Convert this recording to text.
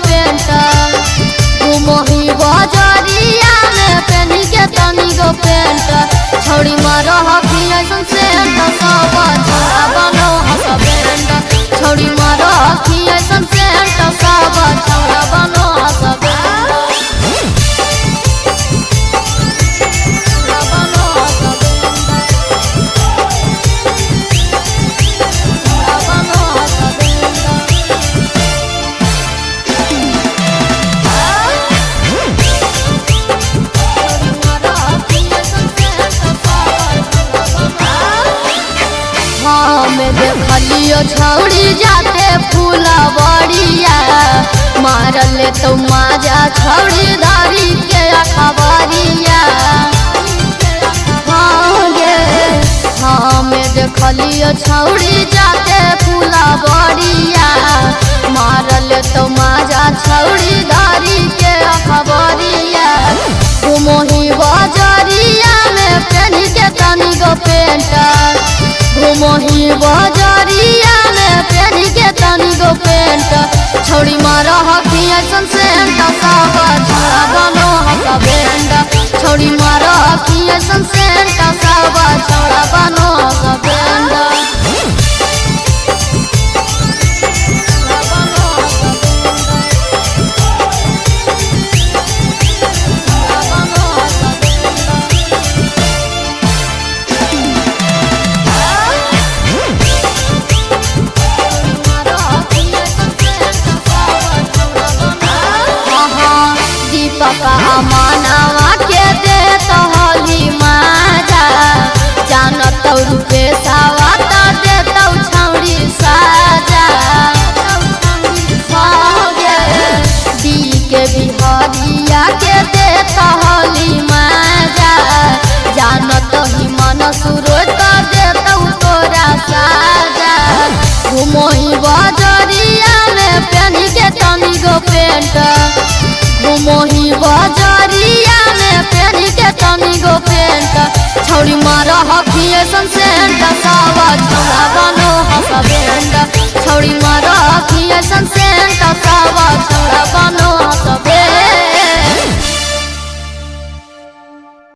paint घुमही बजरिया में पेनी के तनी गो पेंट छौड़ी मारो हकी ऐसन सेंट सब छोड़ा बनो हस बेंड छौड़ी मारो हकी ऐसन सेंट सब छोड़ा बनो हस बेंड देखलियो छौड़ी जाते फुलवरिया मारल तो माजा छौड़ी धारी के अखबारिया हाँ में देखलियो छौड़ी जाते फुलवरिया मारल तो माजा छौड़ी धारी के अखबारिया घुमही बजरिया में पेनी के तनी गो पेंट घुमही बजरिया में पेनी के तनी गो पेंट छौड़ी मारो हकी ऐसन सेंट सब छोड़ा बनो हस बेंड छौड़ी मारो हकी ऐसन सेंट सब छोड़ा बनो हस बेंड पका मानवा के दे तहली माजा जानत रुपे सावा त दे तौ छौड़ी साजा दी के बिहारिया के दे तहली माजा जानत ही मन सुरोज त दे तौ तोरा साजा घुमही बजरिया में पेनी के तनी गो पेंट घुमही बजरिया में पेनी के तनी गो पेंट छौड़ी मारो हकी ऐसन सेंट सब छोड़ा बनो हस बेंड छौड़ी मारो हकी ऐसन सेंट सब छोड़ा बनो